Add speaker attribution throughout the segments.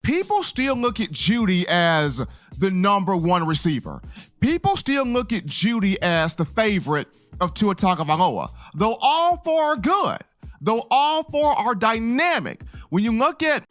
Speaker 1: people still look at Jeudy as the number one receiver. People still look at Jeudy as the favorite of Tua Tagovailoa. Though all four are good, though all four are dynamic, when you look at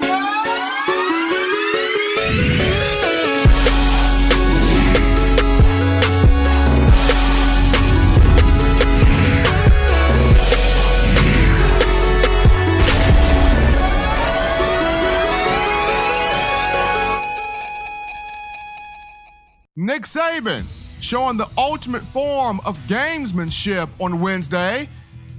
Speaker 1: Nick Saban showing the ultimate form of gamesmanship on Wednesday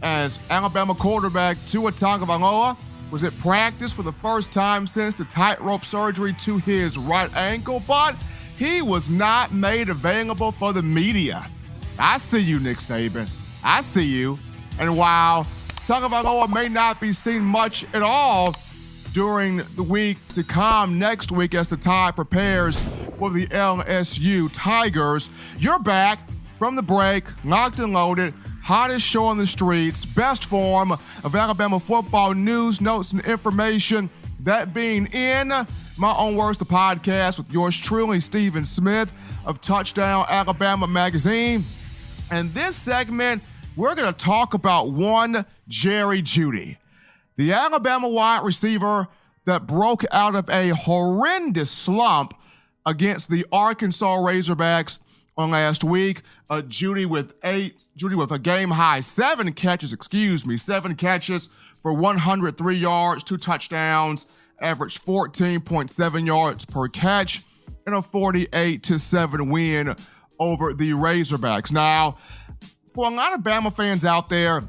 Speaker 1: as Alabama quarterback Tua Tagovailoa was at practice for the first time since the tightrope surgery to his right ankle, but he was not made available for the media. I see you, Nick Saban. I see you. And while Tagovailoa may not be seen much at all during the week to come next week as the Tide prepares for the LSU Tigers, you're back from the break, locked and loaded, hottest show on the streets, best form of Alabama football news, notes, and information. That being in my own words, the podcast with yours truly, Stephen Smith of Touchdown Alabama Magazine. And this segment, we're going to talk about one Jeudy, the Alabama wide receiver that broke out of a horrendous slump against the Arkansas Razorbacks on last week. Jeudy with a game-high 7 catches for 103 yards, 2 touchdowns, averaged 14.7 yards per catch, and a 48-7 win over the Razorbacks. Now, for a lot of Bama fans out there,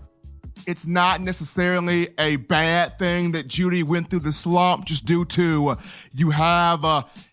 Speaker 1: it's not necessarily a bad thing that Jeudy went through the slump just due to you have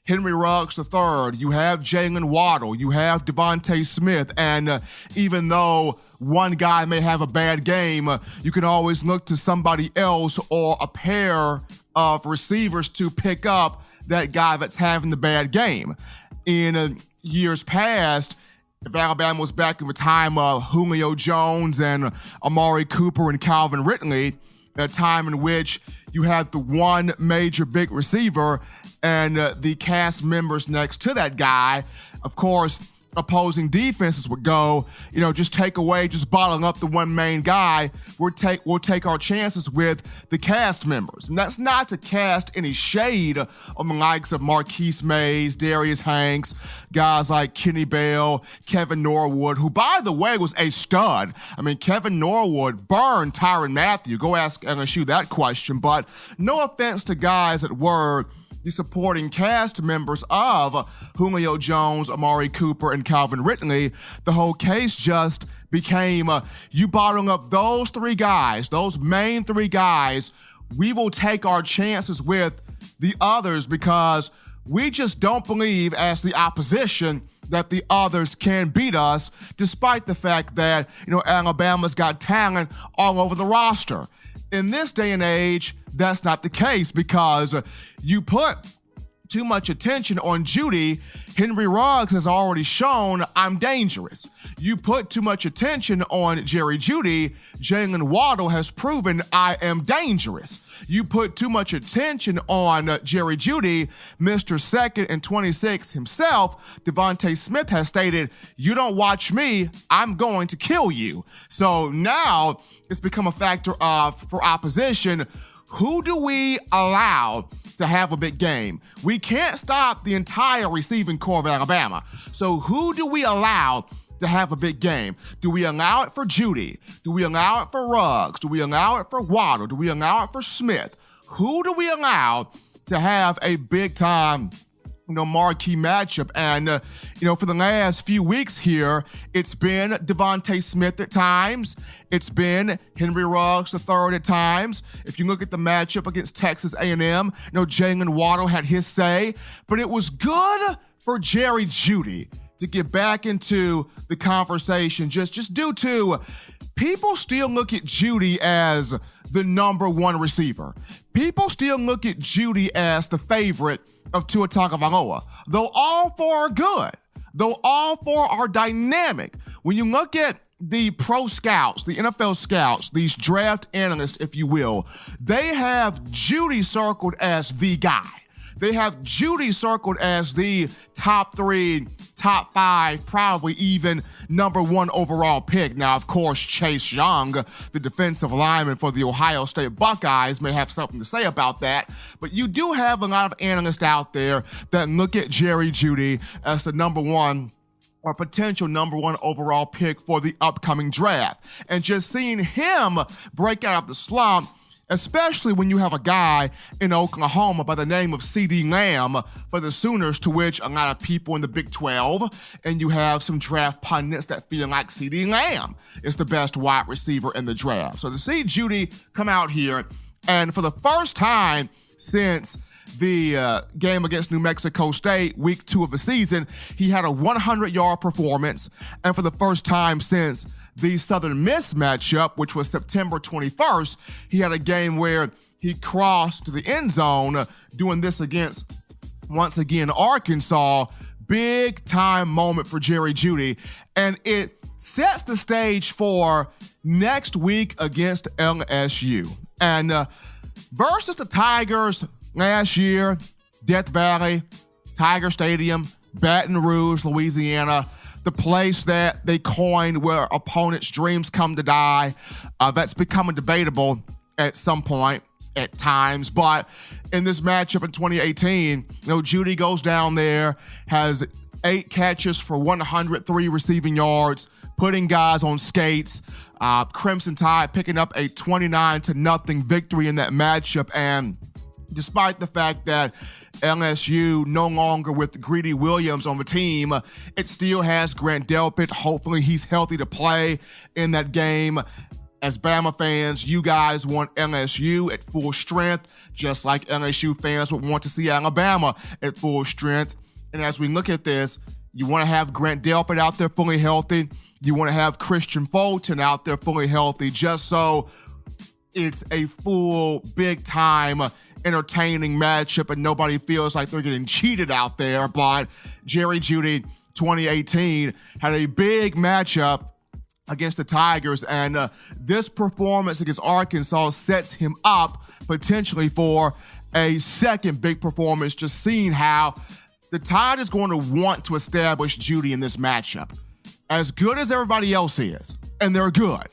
Speaker 1: Henry Ruggs III, you have Jalen Waddle, you have Devontae Smith, and even though one guy may have a bad game, you can always look to somebody else or a pair of receivers to pick up that guy that's having the bad game. In years past, if Alabama was back in the time of Julio Jones and Amari Cooper and Calvin Ridley, a time in which you had the one major big receiver and the cast members next to that guy, of course, opposing defenses would go, just bottling up the one main guy. We'll take our chances with the cast members. And that's not to cast any shade on the likes of Marquise Mays, Darius Hanks, guys like Kenny Bell, Kevin Norwood, who, by the way, was a stud. I mean, Kevin Norwood burned Tyrann Mathieu. Go ask LSU that question. But no offense to guys that were the supporting cast members of Julio Jones, Amari Cooper, and Calvin Ridley. The whole case just became you bottling up those three guys, those main three guys. We will take our chances with the others because we just don't believe as the opposition that the others can beat us, despite the fact that, Alabama's got talent all over the roster. In this day and age, that's not the case because you put too much attention on Jeudy. Henry Ruggs has already shown I'm dangerous. You put too much attention on Jerry Jeudy. Jalen Waddle has proven I am dangerous. You put too much attention on Jerry Jeudy. Mr. 2nd and 26 himself, Devontae Smith, has stated, you don't watch me, I'm going to kill you. So now it's become a factor of, for opposition, who do we allow to have a big game? We can't stop the entire receiving core of Alabama. So who do we allow to have a big game? Do we allow it for Jeudy? Do we allow it for Ruggs? Do we allow it for Waddle? Do we allow it for Smith? Who do we allow to have a big time marquee matchup? And, for the last few weeks here, it's been Devontae Smith at times. It's been Henry Ruggs III at times. If you look at the matchup against Texas A&M, Jalen Waddle had his say. But it was good for Jerry Jeudy to get back into the conversation just due to people still look at Jeudy as the number one receiver. People still look at Jeudy as the favorite of Tua Tagovailoa. Though all four are good, though all four are dynamic, when you look at the pro scouts, the NFL scouts, these draft analysts, if you will, they have Jeudy circled as the guy. they have Jeudy circled as the top 3, top 5, probably even number 1 overall pick. Now, of course, Chase Young, the defensive lineman for the Ohio State Buckeyes, may have something to say about that. But you do have a lot of analysts out there that look at Jerry Jeudy as the number 1 or potential number 1 overall pick for the upcoming draft. And just seeing him break out of the slump, especially when you have a guy in Oklahoma by the name of CeeDee Lamb for the Sooners, to which a lot of people in the Big 12, and you have some draft pundits that feel like CeeDee Lamb is the best wide receiver in the draft. So to see Jeudy come out here, and for the first time since the game against New Mexico State, week 2 of the season, he had a 100-yard performance, and for the first time since the Southern Miss matchup, which was September 21st, he had a game where he crossed to the end zone, doing this against, once again, Arkansas. Big time moment for Jerry Jeudy, and it sets the stage for next week against LSU. And versus the Tigers last year, Death Valley, Tiger Stadium, Baton Rouge, Louisiana, the place that they coined where opponents' dreams come to die. That's becoming debatable at some point, at times. But in this matchup in 2018, Jeudy goes down there, has 8 catches for 103 receiving yards, putting guys on skates. Crimson Tide picking up a 29-0 victory in that matchup. And despite the fact that LSU no longer with Greedy Williams on the team, it still has Grant Delpit. Hopefully he's healthy to play in that game. As Bama fans, you guys want LSU at full strength, just like LSU fans would want to see Alabama at full strength. And as we look at this, you want to have Grant Delpit out there fully healthy. You want to have Christian Fulton out there fully healthy, just so it's a full, big-time, entertaining matchup and nobody feels like they're getting cheated out there. But Jerry Jeudy, 2018, had a big matchup against the Tigers, and this performance against Arkansas sets him up potentially for a second big performance, just seeing how the Tide is going to want to establish Jeudy in this matchup. As good as everybody else is, and they're good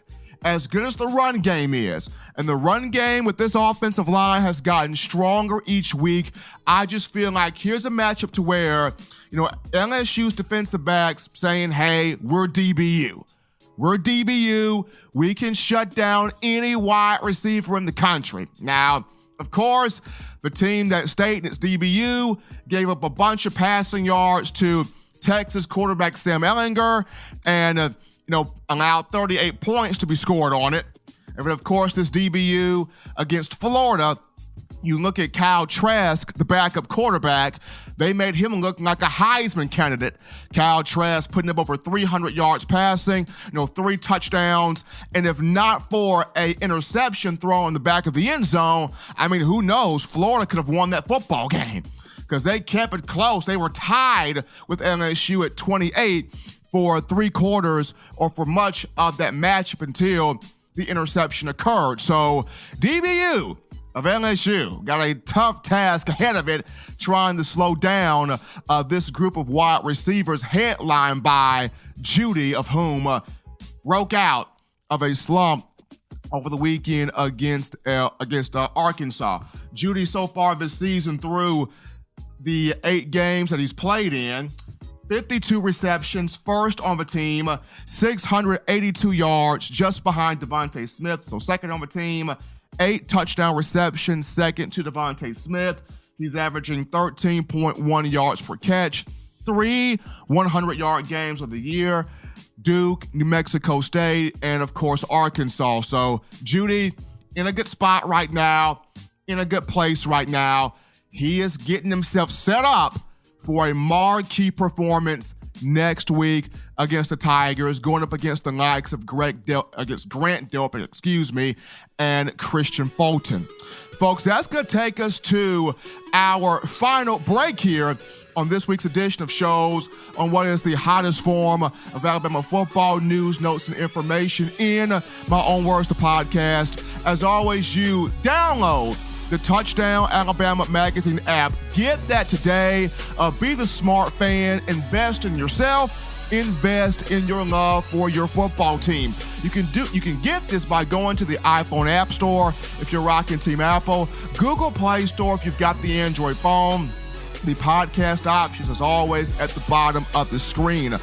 Speaker 1: as the run game is, and the run game with this offensive line has gotten stronger each week, I just feel like here's a matchup to where, LSU's defensive backs saying, hey, we're DBU. We're DBU. We can shut down any wide receiver in the country. Now, of course, the team that stayed in its DBU gave up a bunch of passing yards to Texas quarterback Sam Ehlinger and, allowed 38 points to be scored on it. And of course, this DBU against Florida, you look at Kyle Trask, the backup quarterback, they made him look like a Heisman candidate. Kyle Trask putting up over 300 yards passing, 3 touchdowns. And if not for an interception thrown in the back of the end zone, who knows? Florida could have won that football game because they kept it close. They were tied with LSU at 28 for 3 quarters or for much of that matchup until the interception occurred. So DBU of LSU got a tough task ahead of it, trying to slow down this group of wide receivers headlined by Jeudy, of whom broke out of a slump over the weekend against Arkansas. Jeudy so far this season through the 8 games that he's played in, 52 receptions, first on the team, 682 yards, just behind Devontae Smith. So second on the team, 8 touchdown receptions, second to Devontae Smith. He's averaging 13.1 yards per catch, 3 100-yard games of the year, Duke, New Mexico State, and of course Arkansas. So Jeudy in a good spot right now, in a good place right now. He is getting himself set up for a marquee performance next week against the Tigers, going up against the likes of Grant Delpit, and Christian Fulton. Folks, that's going to take us to our final break here on this week's edition of shows on what is the hottest form of Alabama football news, notes, and information in My Own Words, the podcast. As always, you download the Touchdown Alabama Magazine app. Get that today. Be the smart fan. Invest in yourself. Invest in your love for your football team. You can get this by going to the iPhone App Store if you're rocking Team Apple, Google Play Store if you've got the Android phone. The podcast options, as always, at the bottom of the screen.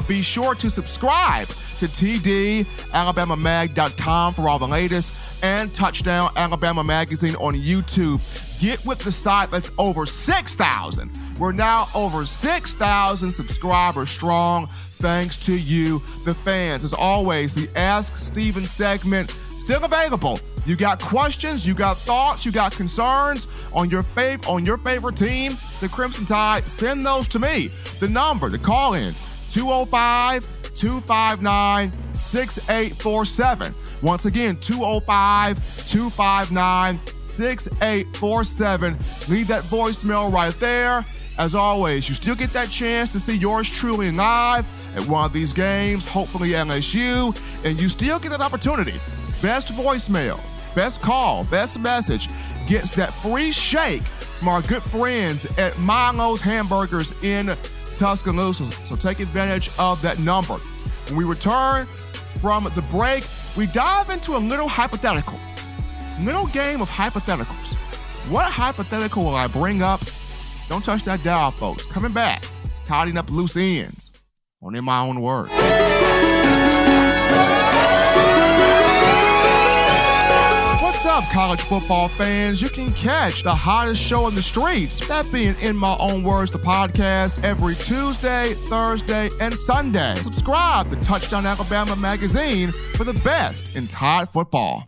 Speaker 1: Be sure to subscribe to tdalabamamag.com for all the latest, and Touchdown Alabama Magazine on YouTube. Get with the site that's over 6,000. We're now over 6,000 subscribers strong, thanks to you, the fans. As always, the Ask Steven segment still available. You got questions, you got thoughts, you got concerns on your favorite team, the Crimson Tide, send those to me. The number to call in, 205-259-6847. Once again, 205-259-6847. Leave that voicemail right there. As always, you still get that chance to see yours truly live at one of these games, hopefully LSU, and you still get that opportunity. Best voicemail, best call, best message gets that free shake from our good friends at Milo's Hamburgers in Tuscaloosa. So take advantage of that number. When we return from the break, we dive into a little hypothetical, little game of hypotheticals. What hypothetical will I bring up? Don't touch that dial, folks. Coming back, tidying up loose ends on In My Own Words. What's up, college football fans? You can catch the hottest show in the streets, that being In My Own Words, the podcast, every Tuesday, Thursday, and Sunday. Subscribe to Touchdown Alabama Magazine for the best in Tide football.